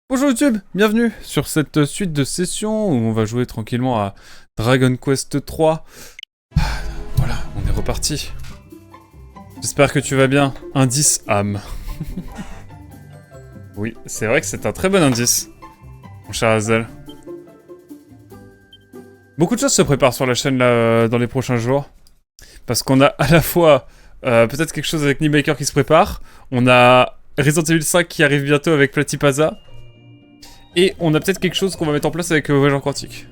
Bonjour YouTube, bienvenue sur cette suite de sessions où on va jouer tranquillement à Dragon Quest 3. Voilà, on est reparti. J'espère que tu vas bien. Indice âme. Oui, c'est vrai que c'est un très bon indice, mon cher Hazel. Beaucoup de choses se préparent sur la chaîne là, dans les prochains jours. Parce qu'on a à la fois peut-être quelque chose avec Baker qui se prépare. On a Resident Evil 5 qui arrive bientôt avec Platypasa. Et on a peut-être quelque chose qu'on va mettre en place avec Voyageur Quantique.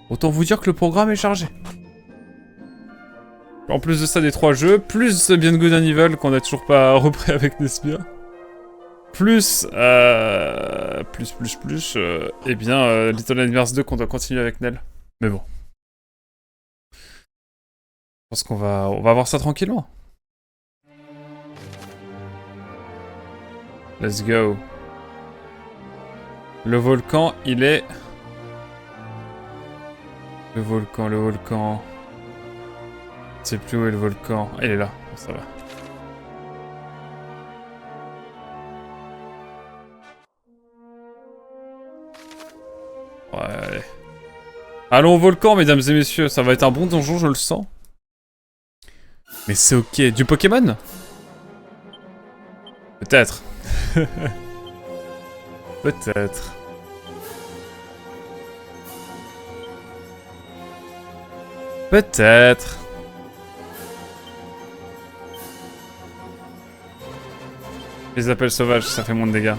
Autant vous dire que le programme est chargé. En plus de ça, des 3 jeux, plus Beyond Good and Evil qu'on a toujours pas repris avec Nespia. Plus, eh bien, Little Nightmares 2 qu'on doit continuer avec Nell. Mais bon. Je pense qu'on va voir ça tranquillement. Let's go. Le volcan, il est... Le volcan... Je sais plus où est le volcan. Ah, il est là, bon, ça va. Ouais, allez. Allons au volcan, mesdames et messieurs. Ça va être un bon donjon, je le sens. Mais c'est ok. Du Pokémon? Peut-être. Peut-être. Peut-être. Les appels sauvages, ça fait moins de dégâts.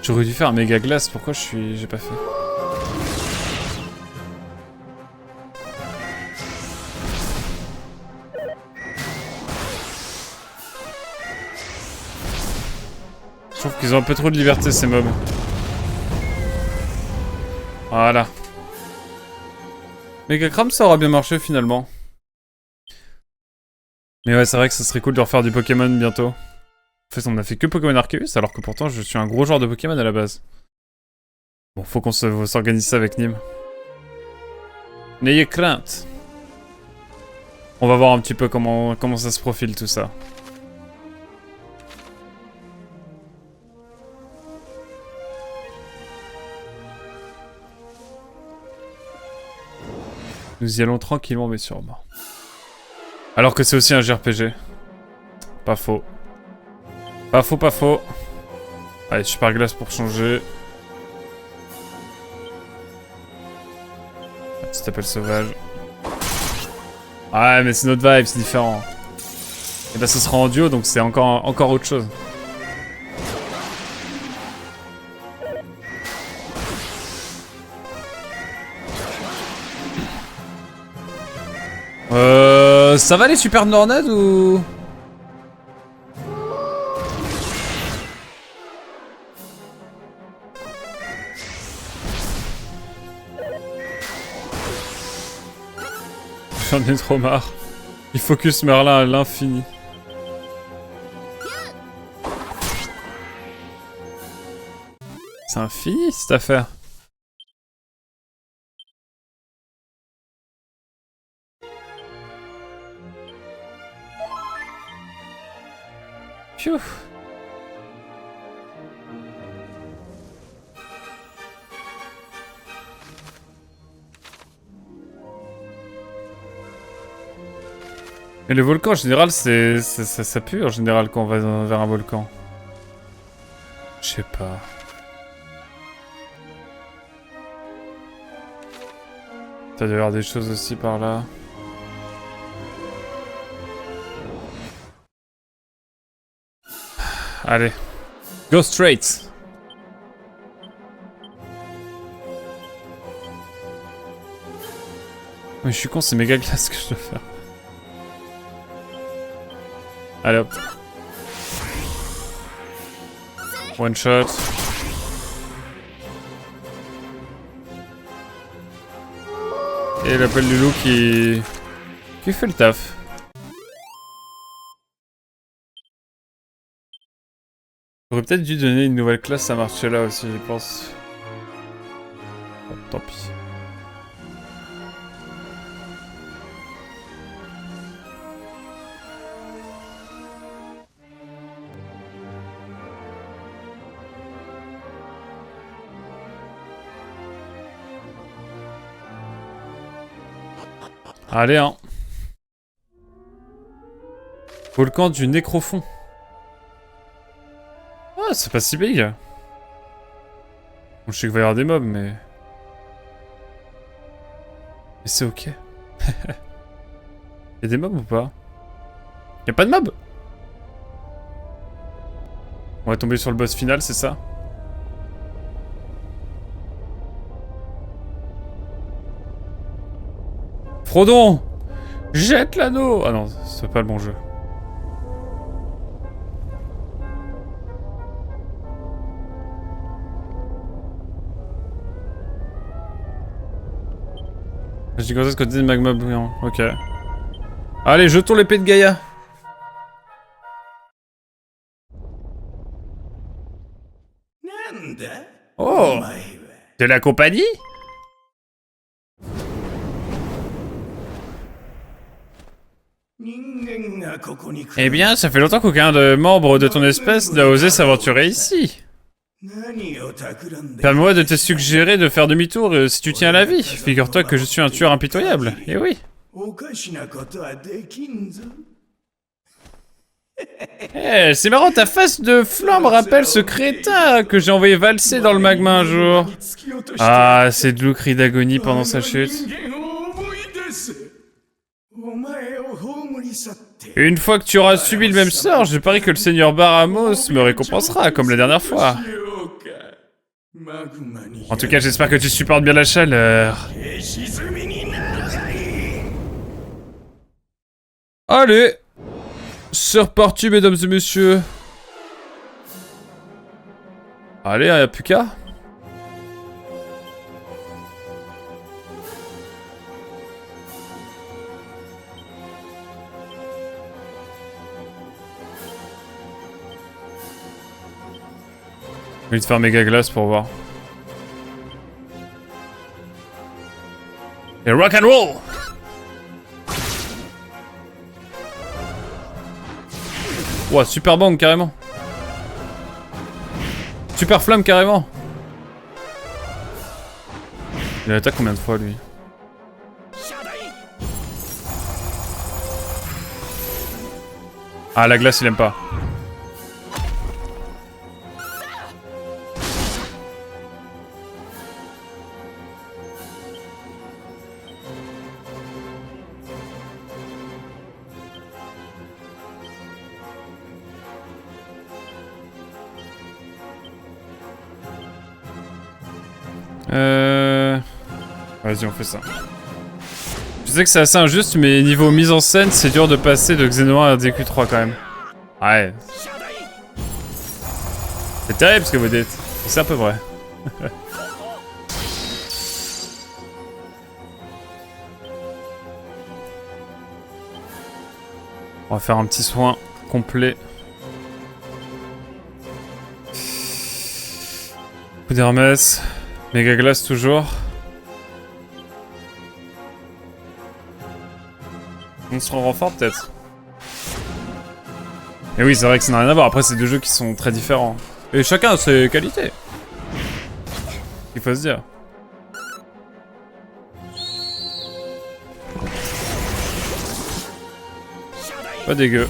J'aurais dû faire un méga glace, pourquoi j'ai pas fait? Je trouve qu'ils ont un peu trop de liberté ces mobs. Voilà. Megacram ça aura bien marché finalement. Mais ouais, c'est vrai que ça serait cool de refaire du Pokémon bientôt. En fait, on a fait que Pokémon Arceus, alors que pourtant je suis un gros joueur de Pokémon à la base. Bon, faut qu'on s'organise ça avec Nîmes. N'ayez crainte. On va voir un petit peu comment ça se profile tout ça. Nous y allons tranquillement mais sûrement. Alors que c'est aussi un JRPG. Pas faux. Pas faux, pas faux. Allez, super glace pour changer. Un petit appel sauvage. Ouais, mais c'est notre vibe, c'est différent. Et bah, ce sera en duo, donc c'est encore autre chose. Ça va les super Nornades ou... J'en ai trop marre. Il focus Merlin à l'infini. C'est infini cette affaire. Pfiou. Mais le volcan en général, ça pue en général quand on va vers un volcan. Je sais pas. Ça doit y avoir des choses aussi par là. Allez. Go straight. Mais je suis con, c'est méga glace que je dois faire. Allez hop. One shot. Et l'appel du loup qui fait le taf. J'aurais peut-être dû donner une nouvelle classe à Marcella aussi, je pense. Bon, tant pis. Allez, hein. Volcan du Nécrofond. Ah, c'est pas si big. Bon, je sais qu'il va y avoir des mobs, mais... Mais c'est ok. Y'a des mobs ou pas? Y'a pas de mobs? On va tomber sur le boss final, c'est ça? Frodon! Jette l'anneau! Ah non, c'est pas le bon jeu. J'ai commencé à côté de magma bouillant. Ok. Allez, jetons l'épée de Gaïa. Oh! De la compagnie? Eh bien, ça fait longtemps qu'aucun de membres de ton espèce n'a osé s'aventurer ici. Permets-moi de te suggérer de faire demi-tour si tu tiens à la vie. Figure-toi que je suis un tueur impitoyable. Eh oui. Eh, c'est marrant, ta face de flamme rappelle ce crétin que j'ai envoyé valser dans le magma un jour. Ah, c'est de cri d'agonie pendant sa chute. Une fois que tu auras subi le même sort, je parie que le seigneur Baramos me récompensera, comme la dernière fois. En tout cas, j'espère que tu supportes bien la chaleur. Allez, c'est reparti, mesdames et messieurs. Allez, y'a plus qu'à. Je vais te faire méga glace pour voir. Et rock and roll! Ouah, super bang carrément. Super flamme carrément. Il attaque combien de fois lui? Ah, la glace il aime pas. Vas-y, on fait ça. Je sais que c'est assez injuste, mais niveau mise en scène, c'est dur de passer de Xeno 1 à DQ3 quand même. Ouais. C'est terrible ce que vous dites. C'est un peu vrai. On va faire un petit soin complet. Coup d'Hermès. Méga glace toujours. On se rend renfort peut-être. Et oui, c'est vrai que ça n'a rien à voir. Après, c'est deux jeux qui sont très différents. Et chacun a ses qualités. Il faut se dire. Pas dégueu.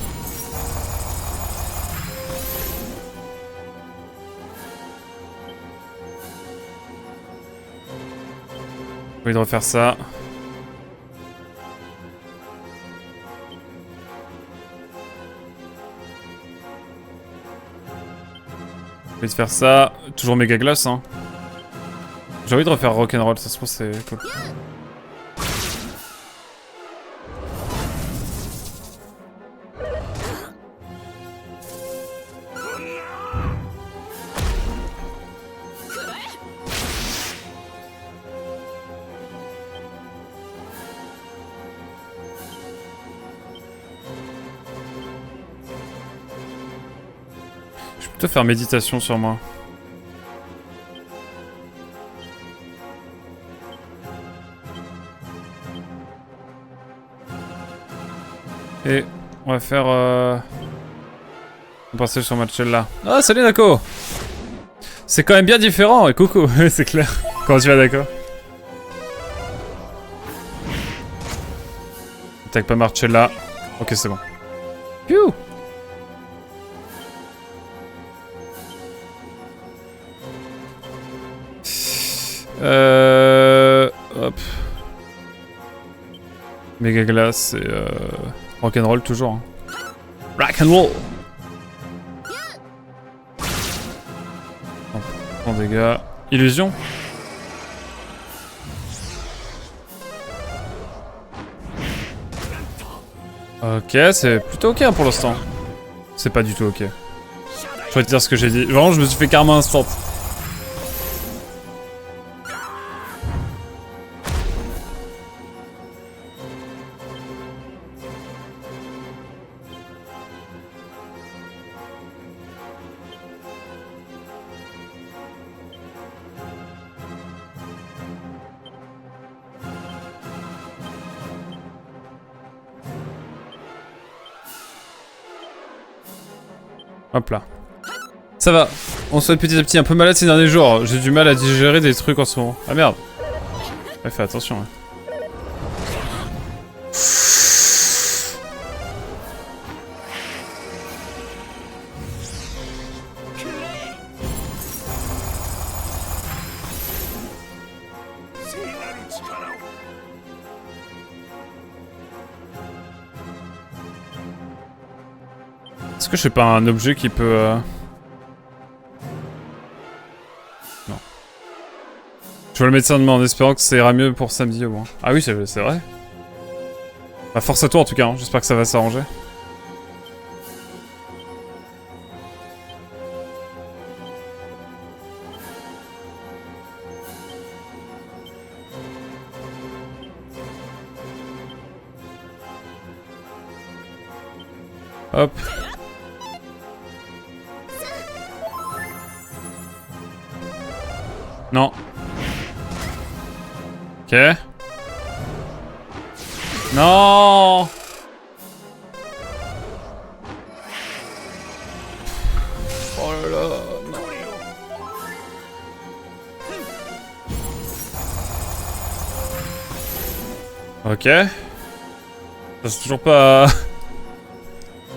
J'ai envie de refaire ça. J'ai envie de faire ça. Toujours méga glace, hein. J'ai envie de refaire rock'n'roll, ça se trouve c'est cool. Je vais plutôt faire méditation sur moi. Et on va faire un passage sur Marcella. Ah, salut Nako! C'est quand même bien différent, et coucou, c'est clair. Comment tu vas, d'accord? Attaque pas Marcella. Ok, c'est bon. Piou. Hop. Méga glace et rock'n'roll toujours. Hein. Rock'n'roll. En dégâts. Illusion. Ok, c'est plutôt ok pour l'instant. C'est pas du tout ok. Je vais te dire ce que j'ai dit. Vraiment, je me suis fait carrément instant. Hop là. Ça va. On se fait petit à petit un peu malade ces derniers jours. J'ai du mal à digérer des trucs en ce moment. Ah merde. Ouais, fais attention. Hein. Est-ce que je sais pas un objet qui peut... Non. Je vois le médecin demain en espérant que ça ira mieux pour samedi au moins. Ah oui, c'est vrai. Bah force à toi en tout cas, hein. J'espère que ça va s'arranger. Hop. Non. Ok. Non. Oh là là. Non. Ok. C'est toujours pas...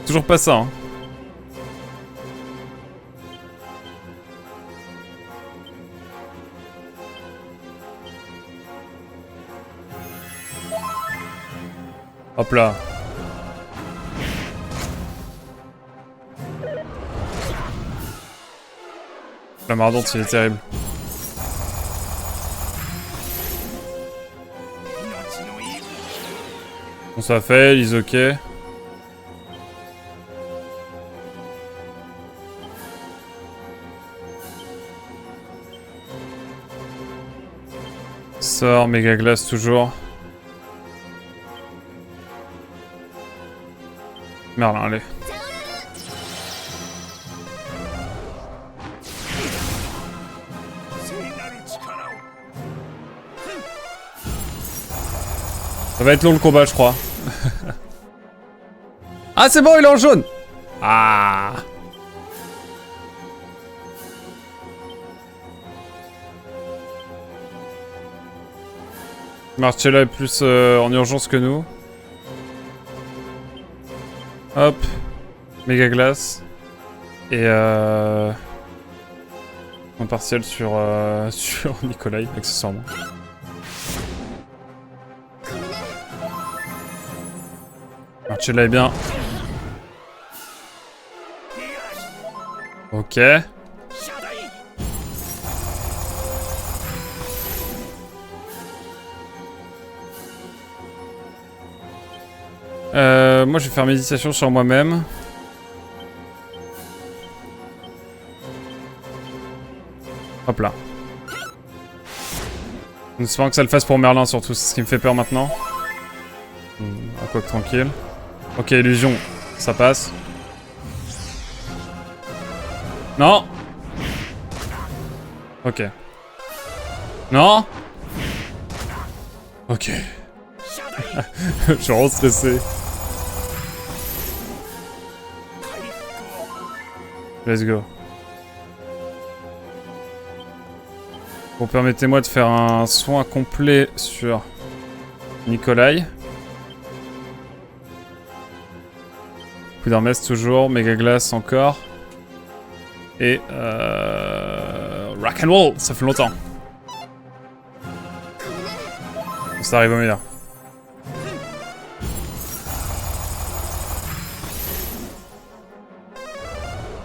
toujours pas ça, hein. Hop là. La mardante, il est terrible. Bon, ça fait, ils ok. Sort, méga glace toujours. Merlin, allez. Ça va être long le combat, je crois. Ah, c'est bon, il est en jaune. Ah. Marcella est plus en urgence que nous. Hop. Méga glace. Et en partiel sur, sur Nikolai, accessoirement. Marcella est bien. Ok. Moi je vais faire méditation sur moi-même. Hop là. En espérant que ça le fasse pour Merlin surtout, c'est ce qui me fait peur maintenant. À quoi que tranquille. Ok, illusion, ça passe. Non. Ok. Non. Ok. Je suis vraiment stressé. Let's go. Bon, permettez-moi de faire un soin complet sur Nikolai. Coup d'Hermès toujours, Méga Glace encore. Et Rock and Roll, ça fait longtemps. Ça arrive au meilleur.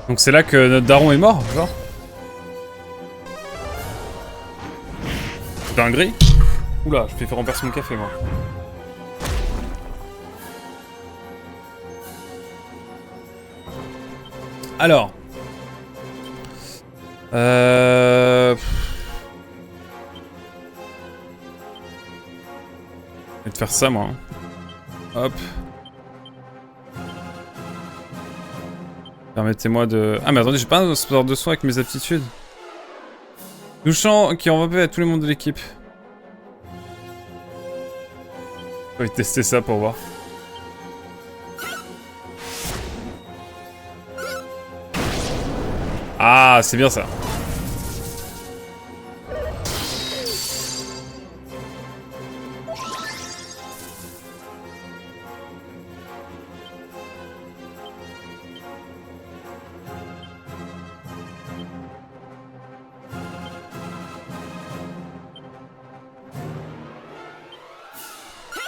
Donc c'est là que notre daron est mort, genre. Dinguerie. Oula, je vais faire renverser mon café, moi. Alors. Je vais te faire ça, moi. Hop. Permettez-moi de... Ah mais attendez, j'ai pas un sport de soin avec mes aptitudes. Douchant qui enveloppe à tous les membres de l'équipe. Je vais tester ça pour voir. Ah, c'est bien ça.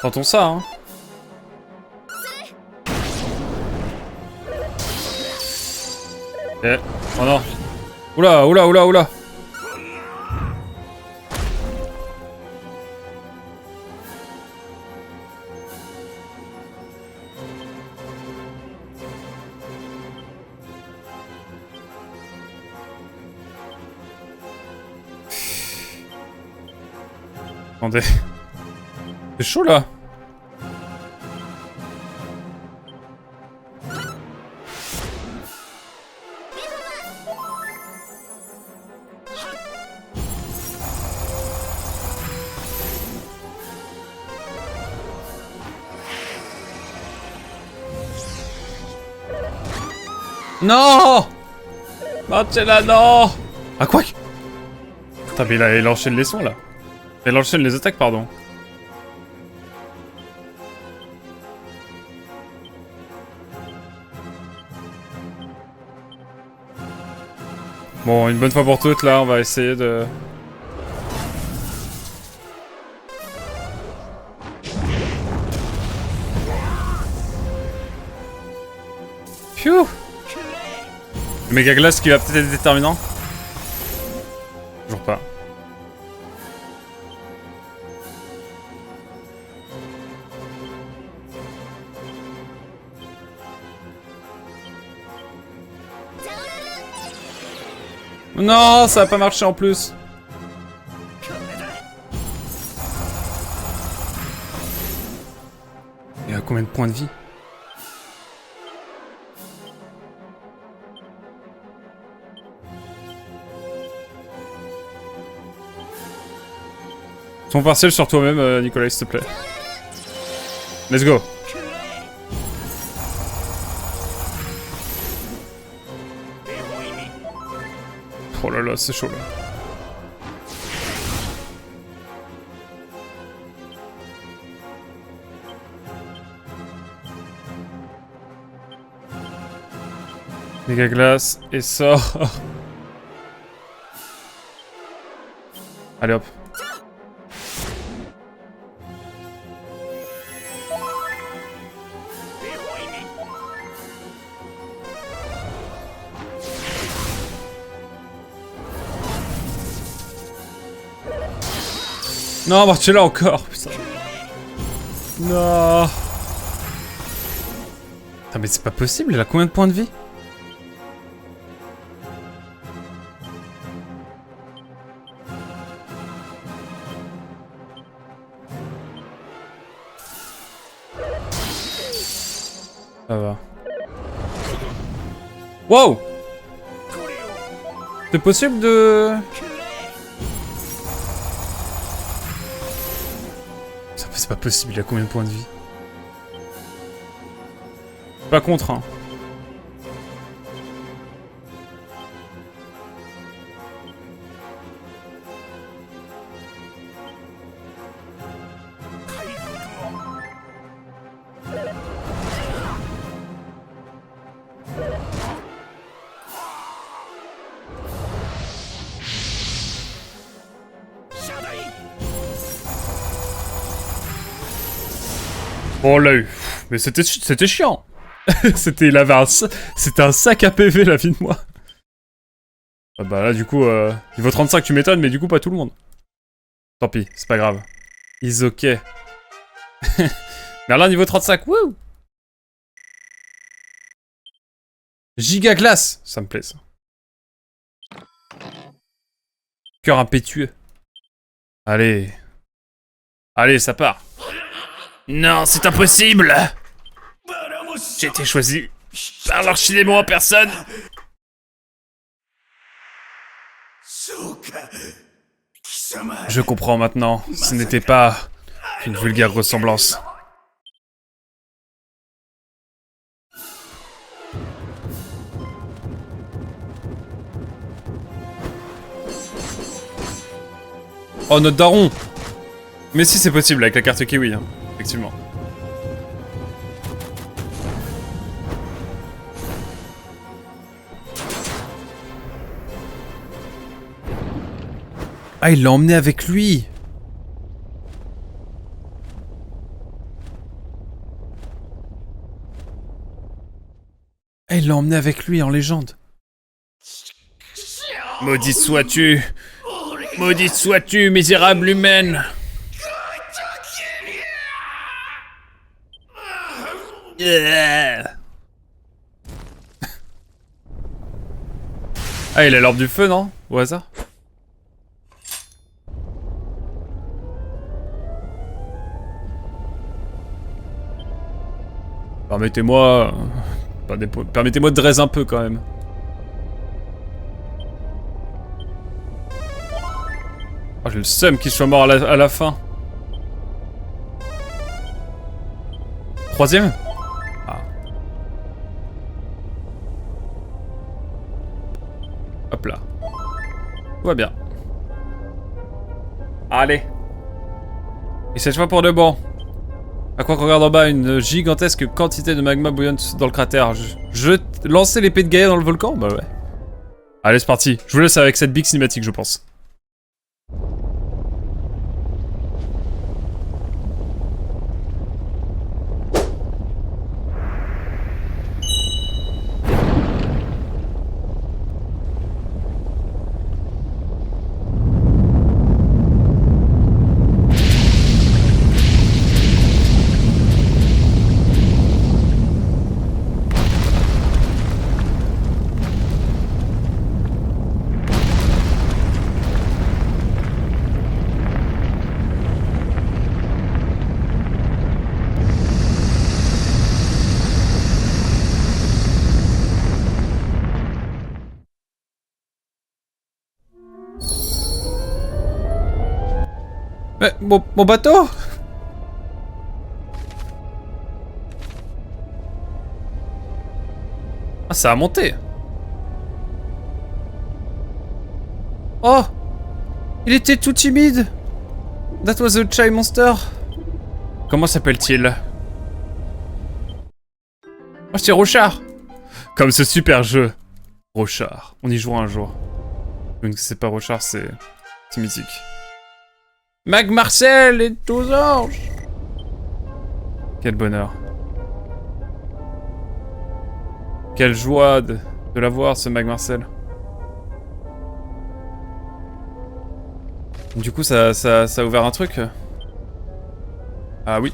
Tentons ça, hein. Eh, oh non. Oula, oula, oula, oula. Attendez. C'est chaud là. Non! Marcella, non! Ah, quoi? Putain, mais il enchaîne les sons là. Il enchaîne les attaques, pardon. Bon, une bonne fois pour toutes, là, on va essayer de... Phew! Le méga glace qui va peut-être être déterminant. Toujours pas. Non, ça a pas marché en plus. Il a combien de points de vie? Ton partiel sur toi-même, Nicolas, s'il te plaît. Let's go. Oh là là, c'est chaud là. Méga glace et sort. Allez hop. Non, Marcella encore, putain. Non. Putain, mais c'est pas possible, elle a combien de points de vie? Ça va. Wow! C'est possible de... C'est pas possible, il a combien de points de vie? Pas contre, hein. Oh là, mais c'était chiant. C'était un sac à PV la vie de moi. Ah bah là du coup, niveau 35 tu m'étonnes, mais du coup pas tout le monde. Tant pis, c'est pas grave. Is ok. Merlin niveau 35, wouh. Giga glace, ça me plaît ça. Cœur impétueux. Allez. Allez, ça part. Non, c'est impossible. J'ai été choisi par l'archidémon en personne. Je comprends maintenant. Ce n'était pas une vulgaire ressemblance. Oh, notre daron. Mais si, c'est possible avec la carte kiwi, hein. Effectivement. Ah, il l'a emmené avec lui. Ah, il l'a emmené avec lui en légende. Maudite sois-tu. Maudite sois-tu, misérable humaine. Ah, il a l'orbe du feu, non? Au hasard? Permettez-moi... Permettez-moi de dresse un peu, quand même. Oh, j'ai le seum qu'il soit mort à la fin. Troisième? Ah. Hop là. Tout va bien. Allez. Et cette fois pour de bon. À quoi qu'on regarde en bas, une gigantesque quantité de magma bouillonne dans le cratère. Je lancer l'épée de Gaïa dans le volcan? Bah ouais. Allez, c'est parti. Je vous laisse avec cette big cinématique, je pense. Mais mon bateau? Ah, ça a monté. Oh! Il était tout timide. That was a chai monster. Comment s'appelle-t-il? Oh, c'est Rochard. Comme ce super jeu. Rochard. On y jouera un jour. Donc c'est pas Rochard, c'est mythique. Mag Marcel est aux anges. Quel bonheur. Quelle joie de l'avoir, ce Mag Marcel. Du coup, ça a ouvert un truc. Ah oui.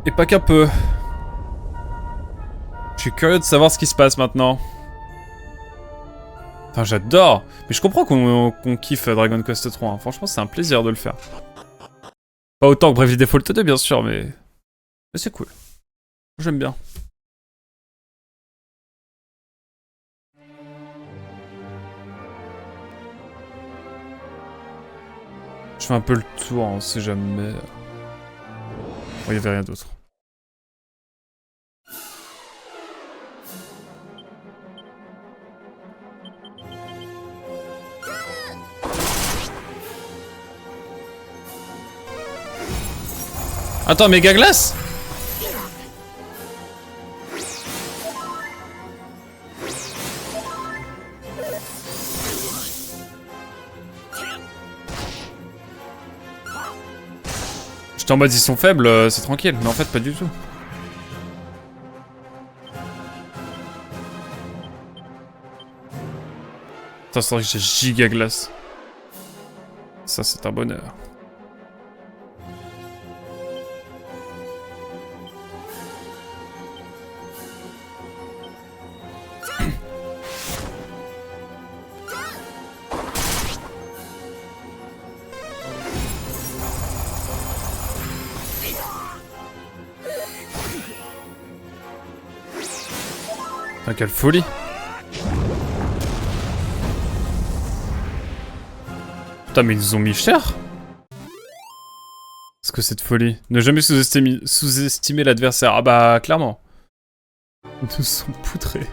Et pas qu'un peu. Je suis curieux de savoir ce qui se passe maintenant. Enfin, j'adore. Mais je comprends qu'on kiffe Dragon Quest 3. Hein. Franchement, c'est un plaisir de le faire. Pas autant que Bravely Default 2, bien sûr, mais c'est cool. J'aime bien. Je fais un peu le tour, on sait jamais. Oh, il y avait rien d'autre. Attends, méga glace? J'étais en mode ils sont faibles, c'est tranquille, mais en fait pas du tout. Attends, c'est vrai que j'ai giga glace. Ça c'est un bonheur. Putain, quelle folie. Putain, mais ils nous ont mis cher. Qu'est-ce que cette folie? Ne jamais sous-estimer l'adversaire. Ah bah, clairement. Ils nous sont poutrés.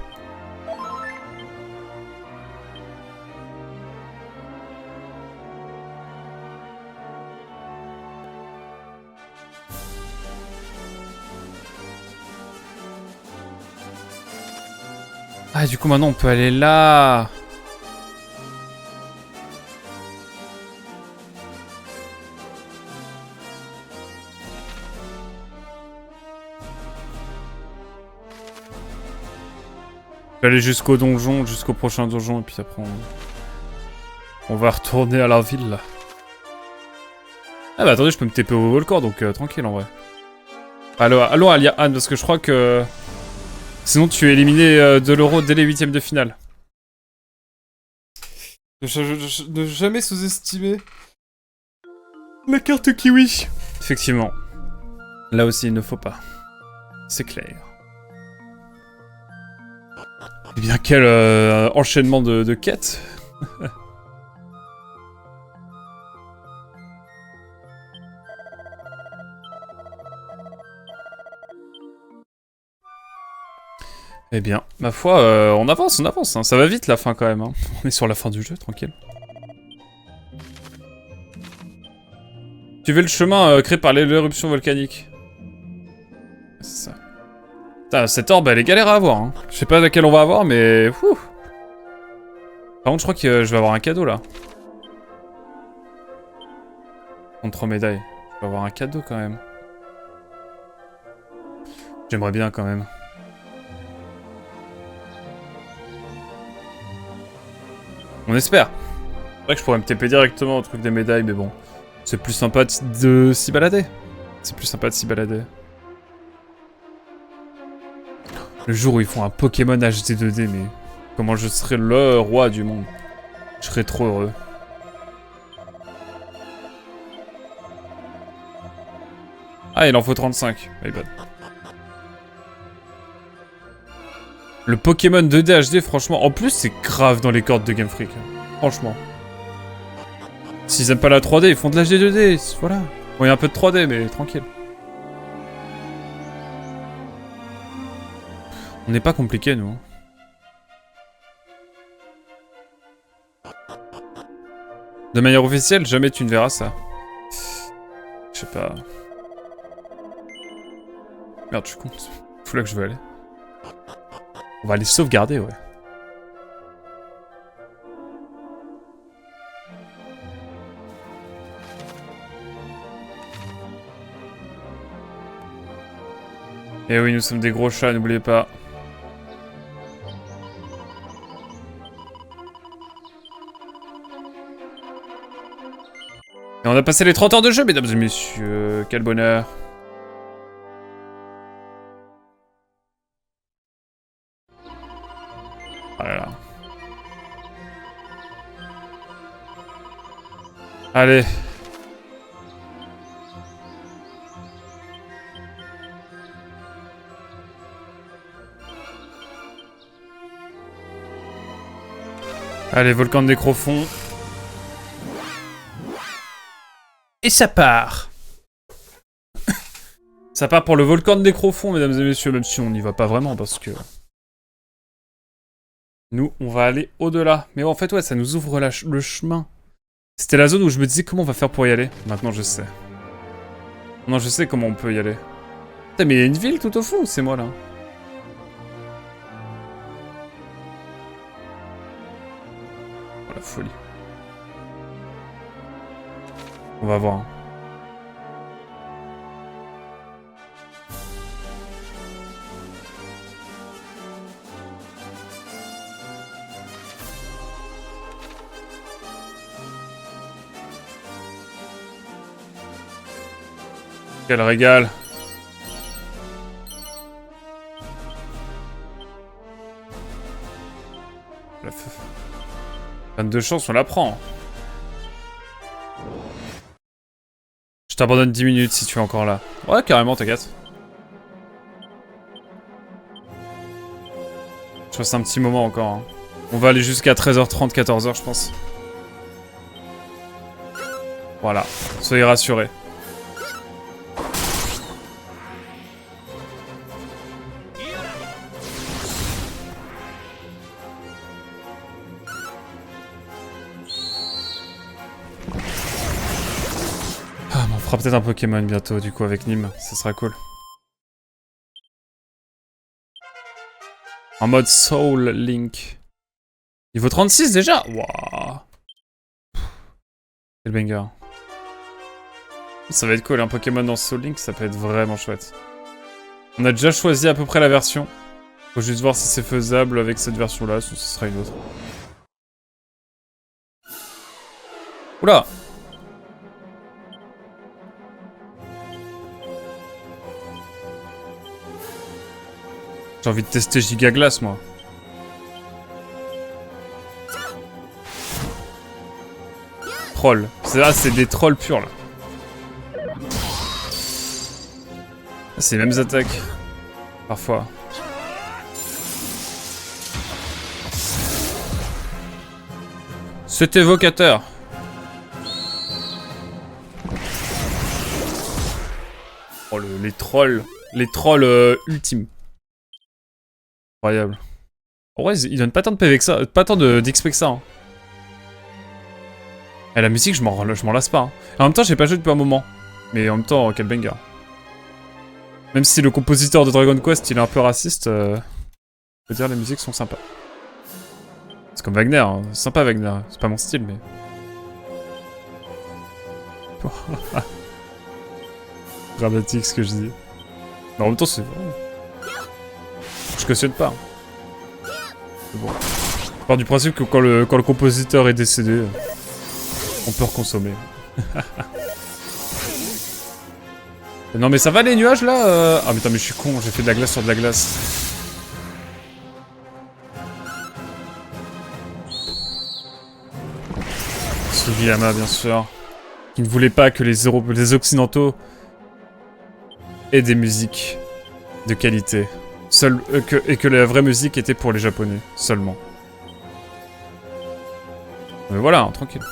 Ah, du coup, maintenant, on peut aller là. On peut aller jusqu'au donjon, jusqu'au prochain donjon, et puis après, on va retourner à la ville, là. Ah bah, attendez, je peux me TP au volcan, donc tranquille, en vrai. Allons, Alia Anne, parce que je crois que... Sinon, tu es éliminé de l'Euro dès les 8ème de finale. Ne jamais sous-estimer la carte kiwi. Effectivement. Là aussi, il ne faut pas. C'est clair. Eh bien, quel enchaînement de quêtes. Eh bien, ma foi, on avance, hein. Ça va vite la fin quand même. Hein. On est sur la fin du jeu, tranquille. Suivez le chemin créé par l'éruption volcanique. C'est ça. Putain, cette orbe, elle est galère à avoir. Hein. Je sais pas laquelle on va avoir, mais... Ouh. Par contre, je crois que je vais avoir un cadeau, là. Contre 3 médailles. Je vais avoir un cadeau, quand même. J'aimerais bien, quand même. On espère. C'est vrai que je pourrais me TP directement au truc des médailles, mais bon. C'est plus sympa de s'y balader. C'est plus sympa de s'y balader. Le jour où ils font un Pokémon HD 2D, mais... Comment je serai le roi du monde. Je serais trop heureux. Ah, il en faut 35. My bad. Le Pokémon 2D HD, franchement... En plus, c'est grave dans les cordes de Game Freak. Franchement. S'ils aiment pas la 3D, ils font de l'HD 2D. Voilà. Bon, il y a un peu de 3D, mais tranquille. On n'est pas compliqué, nous. De manière officielle, jamais tu ne verras ça. Je sais pas... Merde, je suis con. Faut là que je veux aller. On va aller sauvegarder, ouais. Et oui, nous sommes des gros chats, n'oubliez pas. Et on a passé les 30 heures de jeu, mesdames et messieurs. Quel bonheur. Oh là là. Allez. Allez, volcan de Nécrofond. Et ça part. Ça part pour le volcan de Nécrofond, mesdames et messieurs, même si on n'y va pas vraiment, parce que... Nous, on va aller au-delà. Mais en fait, ouais, ça nous ouvre le chemin. C'était la zone où je me disais comment on va faire pour y aller. Maintenant, je sais. Maintenant, je sais comment on peut y aller. Putain, mais il y a une ville tout au fond, c'est moi, là. Oh, la folie. On va voir. Quel régal. La 22 chances, on la prend. Je t'abandonne 10 minutes si tu es encore là. Ouais, carrément, t'inquiète. Je reste un petit moment encore. Hein. On va aller jusqu'à 13h30, 14h, je pense. Voilà, soyez rassurés. Ah, mais on fera peut-être un Pokémon bientôt, du coup, avec Nîmes. Ça sera cool. En mode Soul Link. Niveau 36 déjà? Waouh. Quel banger. Ça va être cool, un Pokémon dans Soul Link, ça peut être vraiment chouette. On a déjà choisi à peu près la version. Faut juste voir si c'est faisable avec cette version-là, sinon ce sera une autre. Oula! J'ai envie de tester Gigaglass, moi. Troll. C'est des trolls purs, là. C'est les mêmes attaques. Parfois. C'est évocateur. Oh, les trolls. Les trolls ultimes. Incroyable. En vrai, ils donnent pas tant de PV que ça. Pas tant d'XP que ça. Hein. Et la musique, je m'en lasse pas. Hein. En même temps, j'ai pas joué depuis un moment. Mais en même temps, quel banger. Même si le compositeur de Dragon Quest, il est un peu raciste, je veux dire, les musiques sont sympas. C'est comme Wagner, hein. C'est sympa Wagner. C'est pas mon style, mais... Dramatique ce que je dis. Mais en même temps, c'est vrai. Je cautionne pas. Hein. C'est bon. Je pars du principe que quand le compositeur est décédé, on peut reconsommer. Non mais ça va les nuages là Ah mais attends mais je suis con, j'ai fait de la glace sur de la glace. Sugiyama bien sûr. Qui ne voulait pas que les occidentaux aient des musiques de qualité. Et que la vraie musique était pour les japonais, seulement. Mais voilà, hein, tranquille.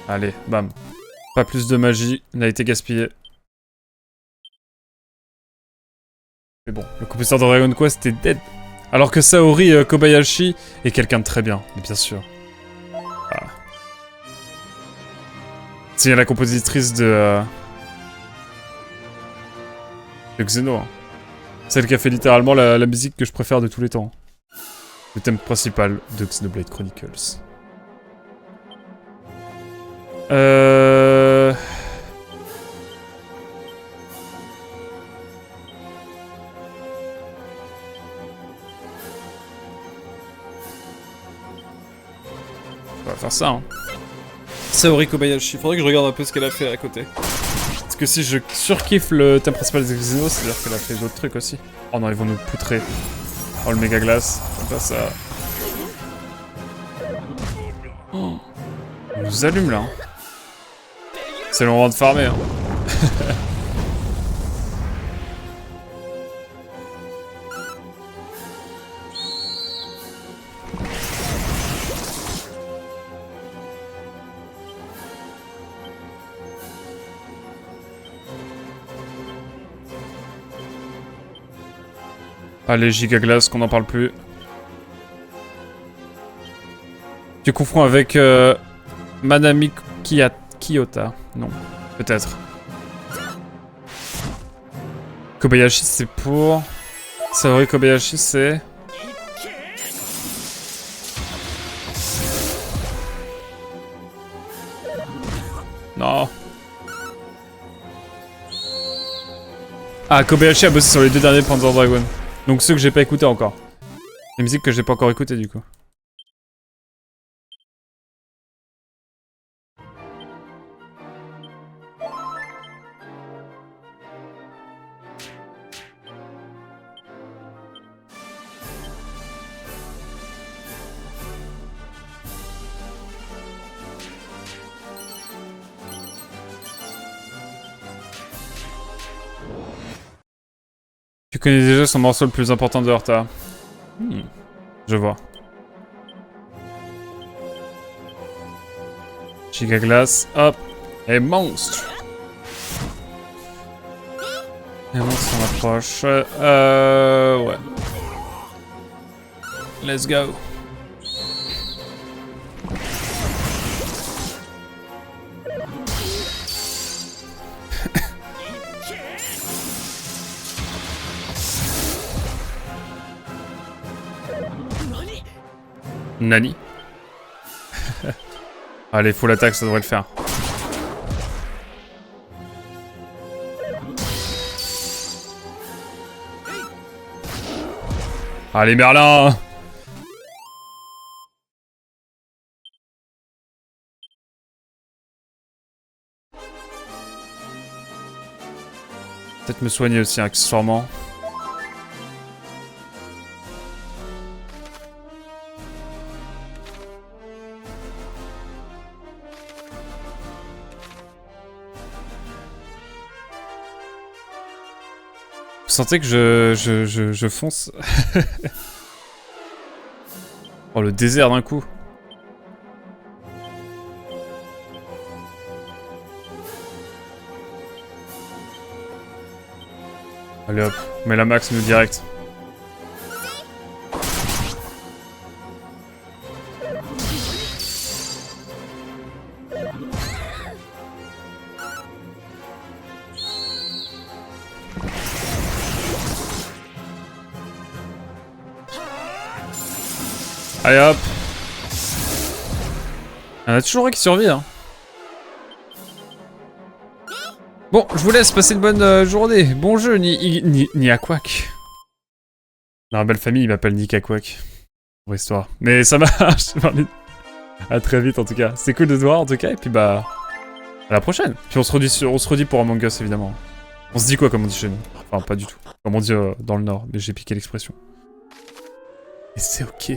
Allez, bam. Pas plus de magie n'a été gaspillé. Mais bon, le compositeur de Dragon Quest est dead. Alors que Saori Kobayashi est quelqu'un de très bien, bien sûr. Voilà. C'est la compositrice de Xeno. Hein. Celle qui a fait littéralement la musique que je préfère de tous les temps. Le thème principal de Xenoblade Chronicles. On va faire ça, hein. Saori Kobayashi, faudrait que je regarde un peu ce qu'elle a fait à côté. Parce que si je surkiffe le thème principal de Xeno, c'est-à-dire qu'elle a fait d'autres trucs aussi. Oh non, ils vont nous poutrer. Oh, le méga glace, c'est pas ça. Oh. On nous allume là. Hein. C'est le moment de farmer. Hein. Allez, Gigaglass, qu'on n'en parle plus. Tu confonds avec Manami Kiyota. Non, peut-être. Kobayashi, c'est pour... Saori Kobayashi, c'est... Non. Ah, Kobayashi a bossé sur les 2 derniers Panzer Dragon. Donc ceux que j'ai pas écoutés encore. Les musiques que j'ai pas encore écoutées du coup. Tu connais déjà son morceau le plus important de Horta. Je vois. Giga Glace, hop. Et monstre. Et monstre s'en approche. Ouais. Let's go. Nani. Allez, full attaque, ça devrait le faire. Allez, Merlin. Peut-être me soigner aussi, accessoirement. Vous sentez que je fonce? Oh, le désert d'un coup. Allez hop, on met la max nous direct. Allez hop. Il y en a toujours un qui survit hein. Bon, je vous laisse passer une bonne journée. Bon jeu, Niakwak. Non, belle famille, il m'appelle Nikakwak. Pour histoire. Mais ça marche. À très vite en tout cas. C'est cool de te voir en tout cas. Et puis bah... à la prochaine. Puis on se redit pour Among Us évidemment. On se dit quoi comme on dit chez nous? Enfin, pas du tout. Comme on dit dans le Nord. Mais j'ai piqué l'expression. Et c'est ok.